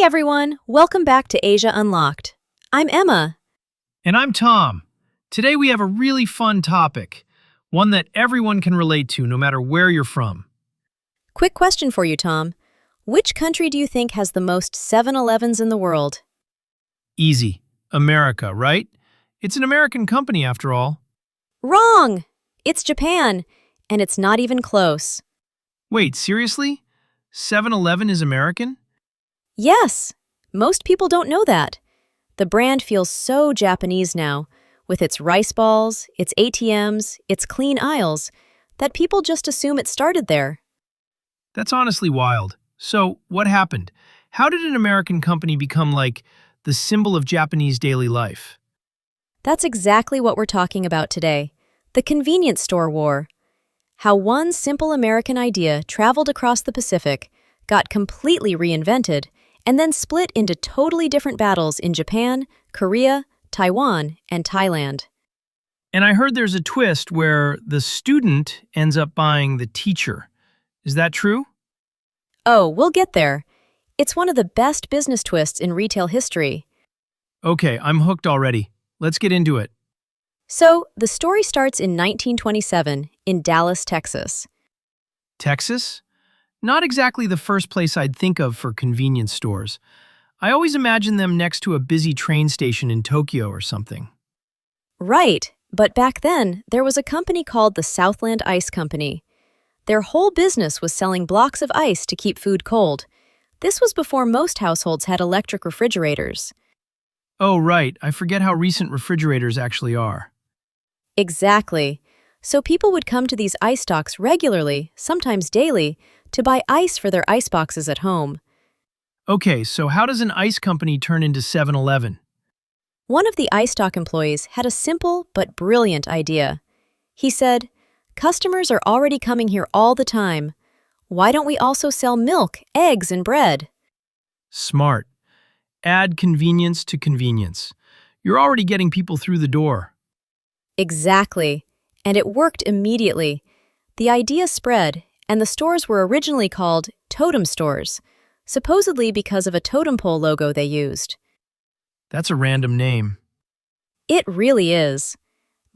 Hey everyone, welcome back to Asia Unlocked. I'm Emma. And I'm Tom. Today we have a really fun topic, one that everyone can relate to no matter where you're from. Quick question for you, Tom. Which country do you think has the most 7-Elevens in the world? Easy. America, right? It's an American company after all. Wrong! It's Japan, and it's not even close. Wait, seriously? 7-Eleven is American? Yes, most people don't know that. The brand feels so Japanese now, with its rice balls, its ATMs, its clean aisles, that people just assume it started there. That's honestly wild. So, what happened? How did an American company become like the symbol of Japanese daily life? That's exactly what we're talking about today. The convenience store war. How one simple American idea traveled across the Pacific, got completely reinvented, and then split into totally different battles in Japan, Korea, Taiwan, and Thailand. And I heard there's a twist where the student ends up buying the teacher. Is that true? Oh, we'll get there. It's one of the best business twists in retail history. Okay, I'm hooked already. Let's get into it. So, the story starts in 1927 in Dallas, Texas. Texas? Not exactly the first place I'd think of for convenience stores. I always imagine them next to a busy train station in Tokyo or something. Right, but back then, there was a company called the Southland Ice Company. Their whole business was selling blocks of ice to keep food cold. This was before most households had electric refrigerators. Oh, right. I forget how recent refrigerators actually are. Exactly. So people would come to these ice stocks regularly, sometimes daily, to buy ice for their ice boxes at home. Okay, so how does an ice company turn into 7-Eleven? One of the ice stock employees had a simple but brilliant idea. He said, "Customers are already coming here all the time. Why don't we also sell milk, eggs, and bread?" Smart. Add convenience to convenience. You're already getting people through the door. Exactly. And it worked immediately. The idea spread, and the stores were originally called totem stores, supposedly because of a totem pole logo they used. That's a random name. It really is.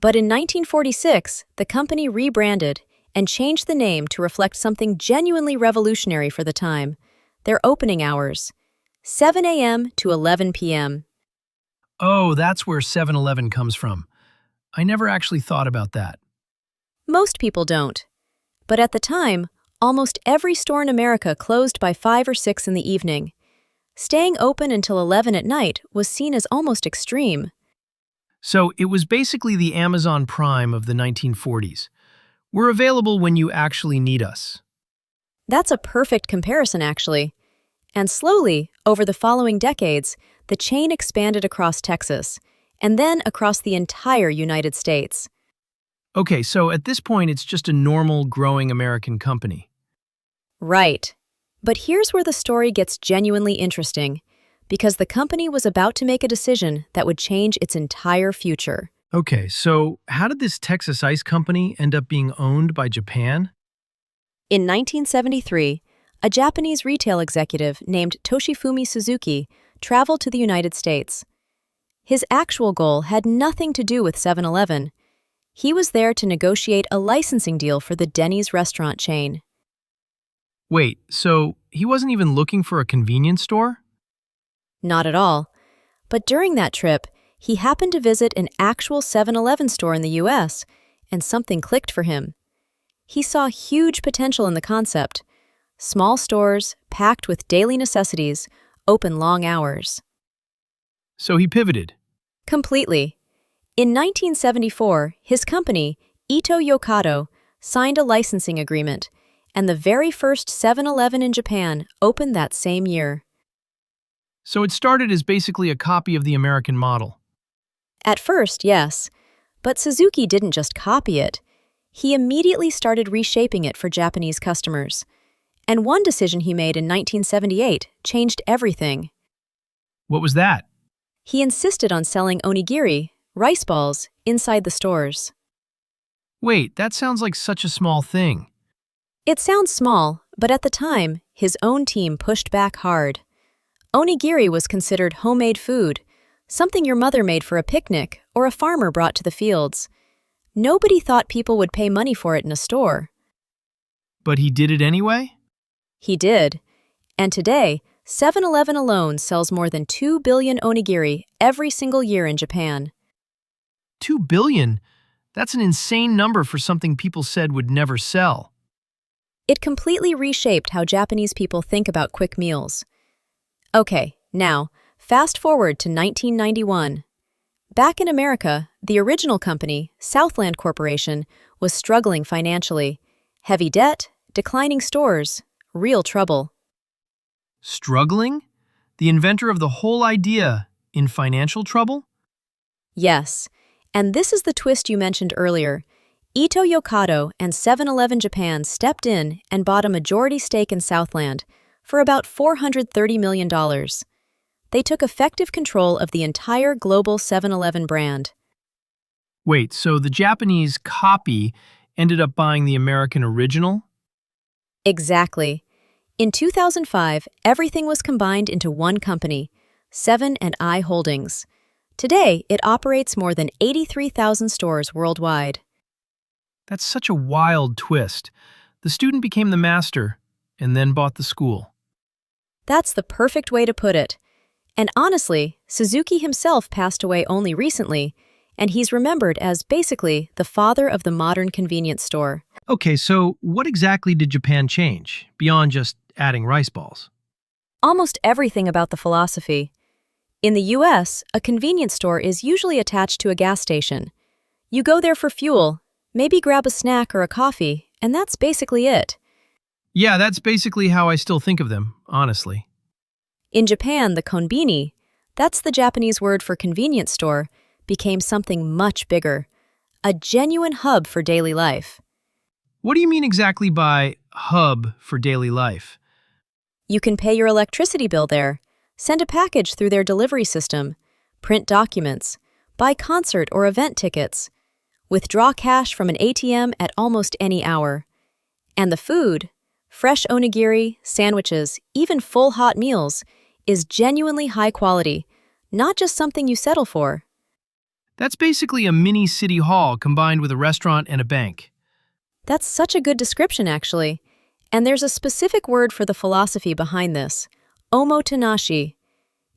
But in 1946, the company rebranded and changed the name to reflect something genuinely revolutionary for the time: their opening hours, 7 a.m. to 11 p.m. Oh, that's where 7-Eleven comes from. I never actually thought about that. Most people don't. But at the time, almost every store in America closed by 5 or 6 in the evening. Staying open until 11 at night was seen as almost extreme. So it was basically the Amazon Prime of the 1940s. We're available when you actually need us. That's a perfect comparison, actually. And slowly, over the following decades, the chain expanded across Texas, and then across the entire United States. Okay, so at this point, it's just a normal, growing American company. Right. But here's where the story gets genuinely interesting, because the company was about to make a decision that would change its entire future. Okay, so how did this Texas ice company end up being owned by Japan? In 1973, a Japanese retail executive named Toshifumi Suzuki traveled to the United States. His actual goal had nothing to do with 7-Eleven. He was there to negotiate a licensing deal for the Denny's restaurant chain. Wait, so he wasn't even looking for a convenience store? Not at all. But during that trip, he happened to visit an actual 7-Eleven store in the US, and something clicked for him. He saw huge potential in the concept. Small stores, packed with daily necessities, open long hours. So he pivoted. Completely. In 1974, his company, Ito Yokado, signed a licensing agreement, and the very first 7-Eleven in Japan opened that same year. So it started as basically a copy of the American model. At first, yes, but Suzuki didn't just copy it. He immediately started reshaping it for Japanese customers. And one decision he made in 1978 changed everything. What was that? He insisted on selling onigiri, rice balls, inside the stores. Wait, that sounds like such a small thing. It sounds small, but at the time, his own team pushed back hard. Onigiri was considered homemade food, something your mother made for a picnic or a farmer brought to the fields. Nobody thought people would pay money for it in a store. But he did it anyway? He did. And today, 7-Eleven alone sells more than 2 billion onigiri every single year in Japan. 2 billion? That's an insane number for something people said would never sell. It completely reshaped how Japanese people think about quick meals. Okay, now, fast forward to 1991. Back in America, the original company, Southland Corporation, was struggling financially. Heavy debt, declining stores, real trouble. Struggling? The inventor of the whole idea in financial trouble? Yes, and this is the twist you mentioned earlier. Ito Yokado and 7-Eleven Japan stepped in and bought a majority stake in Southland for about $430 million. They took effective control of the entire global 7-Eleven brand. Wait, so the Japanese copy ended up buying the American original? Exactly. In 2005, everything was combined into one company, 7&I Holdings. Today, it operates more than 83,000 stores worldwide. That's such a wild twist. The student became the master and then bought the school. That's the perfect way to put it. And honestly, Suzuki himself passed away only recently, and he's remembered as basically the father of the modern convenience store. Okay, so what exactly did Japan change, beyond just adding rice balls? Almost everything about the philosophy. In the US, a convenience store is usually attached to a gas station. You go there for fuel, maybe grab a snack or a coffee, and that's basically it. Yeah, that's basically how I still think of them, honestly. In Japan, the konbini, that's the Japanese word for convenience store, became something much bigger, a genuine hub for daily life. What do you mean exactly by hub for daily life? You can pay your electricity bill there, send a package through their delivery system, print documents, buy concert or event tickets, withdraw cash from an ATM at almost any hour. And the food, fresh onigiri, sandwiches, even full hot meals, is genuinely high quality, not just something you settle for. That's basically a mini city hall combined with a restaurant and a bank. That's such a good description, actually. And there's a specific word for the philosophy behind this, omotenashi.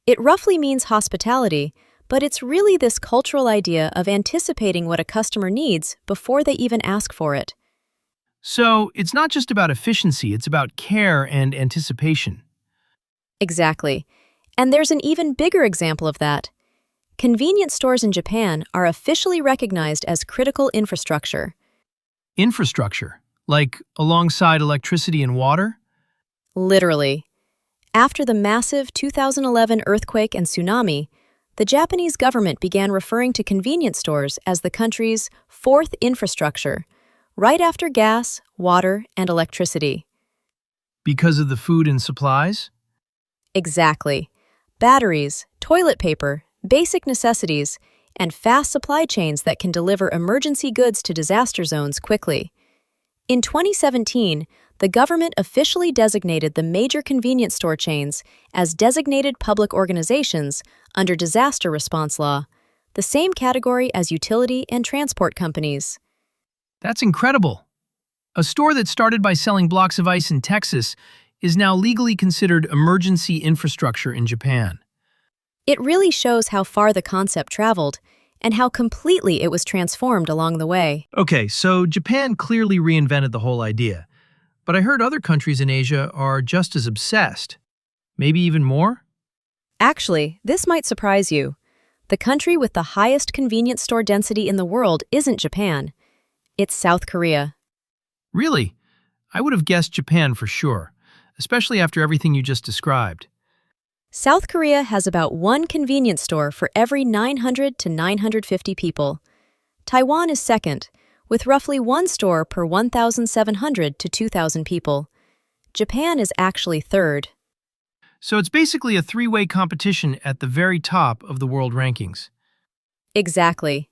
It roughly means hospitality, but it's really this cultural idea of anticipating what a customer needs before they even ask for it. So, it's not just about efficiency, it's about care and anticipation. Exactly. And there's an even bigger example of that. Convenience stores in Japan are officially recognized as critical infrastructure. Infrastructure, like alongside electricity and water? Literally. After the massive 2011 earthquake and tsunami, the Japanese government began referring to convenience stores as the country's fourth infrastructure, right after gas, water, and electricity. Because of the food and supplies? Exactly. Batteries, toilet paper, basic necessities, and fast supply chains that can deliver emergency goods to disaster zones quickly. In 2017, the government officially designated the major convenience store chains as designated public organizations under disaster response law, the same category as utility and transport companies. That's incredible. A store that started by selling blocks of ice in Texas is now legally considered emergency infrastructure in Japan. It really shows how far the concept traveled and how completely it was transformed along the way. Okay, so Japan clearly reinvented the whole idea. But I heard other countries in Asia are just as obsessed. Maybe even more? Actually, this might surprise you. The country with the highest convenience store density in the world isn't Japan. It's South Korea. Really? I would have guessed Japan for sure, especially after everything you just described. South Korea has about one convenience store for every 900 to 950 people. Taiwan is second, with roughly one store per 1,700 to 2,000 people. Japan is actually third. So it's basically a three-way competition at the very top of the world rankings. Exactly.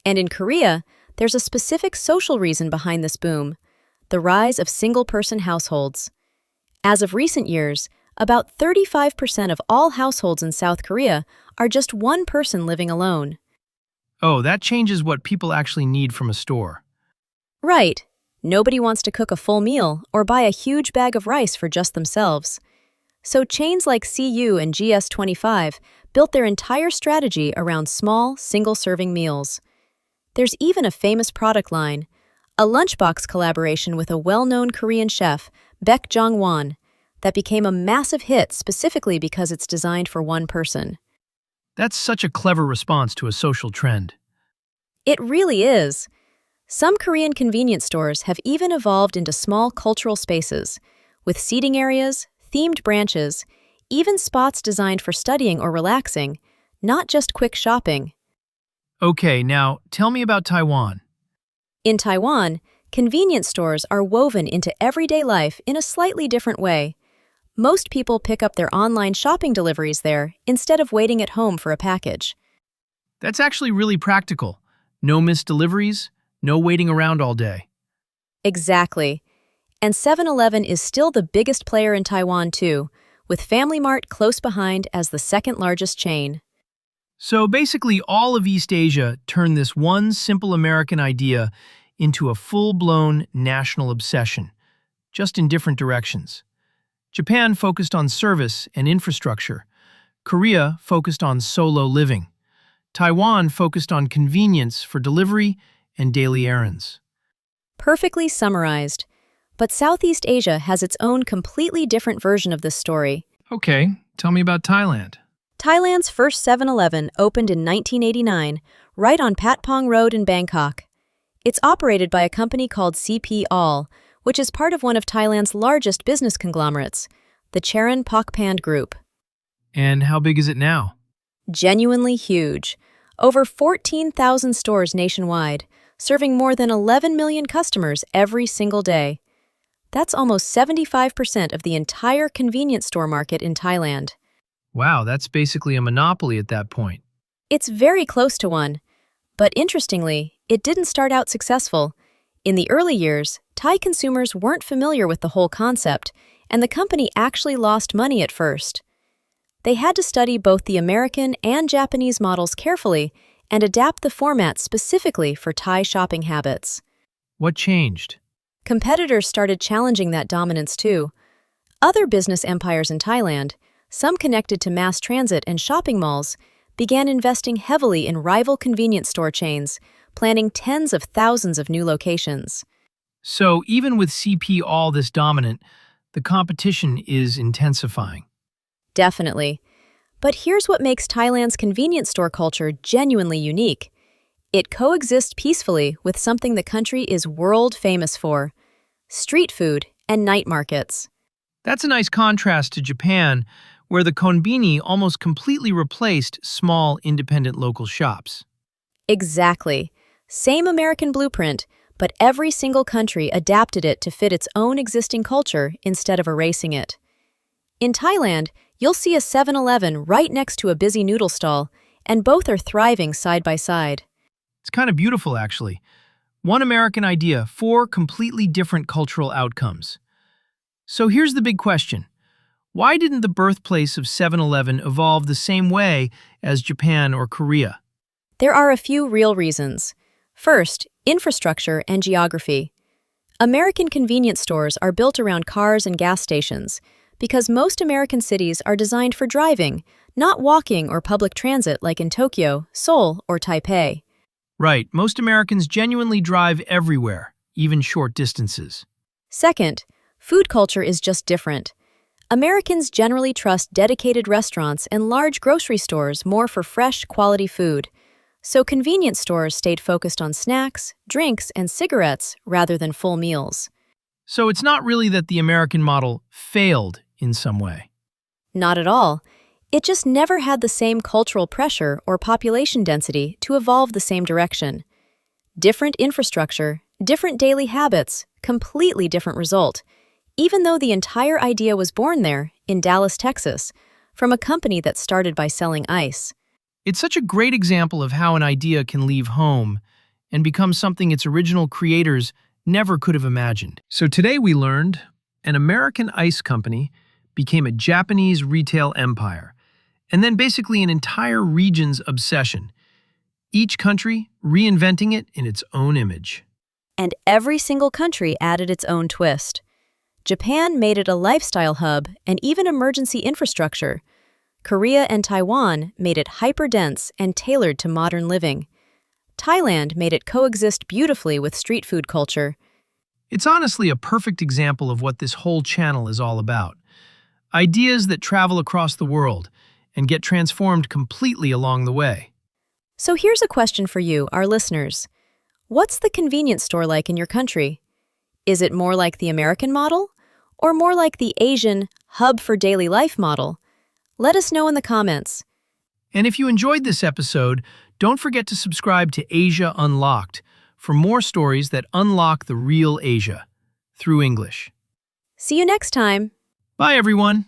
And in Korea, there's a specific social reason behind this boom: the rise of single-person households. As of recent years, About 35% of all households in South Korea are just one person living alone. Oh, that changes what people actually need from a store. Right. Nobody wants to cook a full meal or buy a huge bag of rice for just themselves. So chains like CU and GS25 built their entire strategy around small, single-serving meals. There's even a famous product line, a lunchbox collaboration with a well-known Korean chef, Baek Jong-won, that became a massive hit specifically because it's designed for one person. That's such a clever response to a social trend. It really is. Some Korean convenience stores have even evolved into small cultural spaces, with seating areas, themed branches, even spots designed for studying or relaxing, not just quick shopping. Okay, now tell me about Taiwan. In Taiwan, convenience stores are woven into everyday life in a slightly different way. Most people pick up their online shopping deliveries there instead of waiting at home for a package. That's actually really practical. No missed deliveries, no waiting around all day. Exactly. And 7-Eleven is still the biggest player in Taiwan too, with Family Mart close behind as the second largest chain. So basically, all of East Asia turned this one simple American idea into a full-blown national obsession, just in different directions. Japan focused on service and infrastructure. Korea focused on solo living. Taiwan focused on convenience for delivery and daily errands. Perfectly summarized. But Southeast Asia has its own completely different version of this story. Okay, tell me about Thailand. Thailand's first 7-Eleven opened in 1989, right on Patpong Road in Bangkok. It's operated by a company called CP All, which is part of one of Thailand's largest business conglomerates, the Charoen Pokphand Group. And how big is it now? Genuinely huge. Over 14,000 stores nationwide, serving more than 11 million customers every single day. That's almost 75% of the entire convenience store market in Thailand. Wow, that's basically a monopoly at that point. It's very close to one. But interestingly, it didn't start out successful. In the early years, Thai consumers weren't familiar with the whole concept, and the company actually lost money at first. They had to study both the American and Japanese models carefully and adapt the format specifically for Thai shopping habits. What changed? Competitors started challenging that dominance too. Other business empires in Thailand, some connected to mass transit and shopping malls, began investing heavily in rival convenience store chains, planning tens of thousands of new locations. So even with CP all this dominant, the competition is intensifying. Definitely. But here's what makes Thailand's convenience store culture genuinely unique. It coexists peacefully with something the country is world famous for: street food and night markets. That's a nice contrast to Japan, where the konbini almost completely replaced small, independent local shops. Exactly. Same American blueprint, but every single country adapted it to fit its own existing culture instead of erasing it. In Thailand, you'll see a 7-Eleven right next to a busy noodle stall, and both are thriving side by side. It's kind of beautiful, actually. One American idea, four completely different cultural outcomes. So here's the big question. Why didn't the birthplace of 7-Eleven evolve the same way as Japan or Korea? There are a few real reasons. First, infrastructure and geography. American convenience stores are built around cars and gas stations because most American cities are designed for driving, not walking or public transit like in Tokyo, Seoul, or Taipei. Right, most Americans genuinely drive everywhere, even short distances. Second, food culture is just different. Americans generally trust dedicated restaurants and large grocery stores more for fresh, quality food. So convenience stores stayed focused on snacks, drinks, and cigarettes rather than full meals. So it's not really that the American model failed in some way. Not at all. It just never had the same cultural pressure or population density to evolve the same direction. Different infrastructure, different daily habits, completely different result. Even though the entire idea was born there, in Dallas, Texas, from a company that started by selling ice. It's such a great example of how an idea can leave home and become something its original creators never could have imagined. So today we learned an American ice company became a Japanese retail empire, and then basically an entire region's obsession, each country reinventing it in its own image. And every single country added its own twist. Japan made it a lifestyle hub and even emergency infrastructure. Korea and Taiwan made it hyper-dense and tailored to modern living. Thailand made it coexist beautifully with street food culture. It's honestly a perfect example of what this whole channel is all about. Ideas that travel across the world and get transformed completely along the way. So here's a question for you, our listeners. What's the convenience store like in your country? Is it more like the American model, or more like the Asian hub for daily life model? Let us know in the comments. And if you enjoyed this episode, don't forget to subscribe to Asia Unlocked for more stories that unlock the real Asia through English. See you next time. Bye, everyone.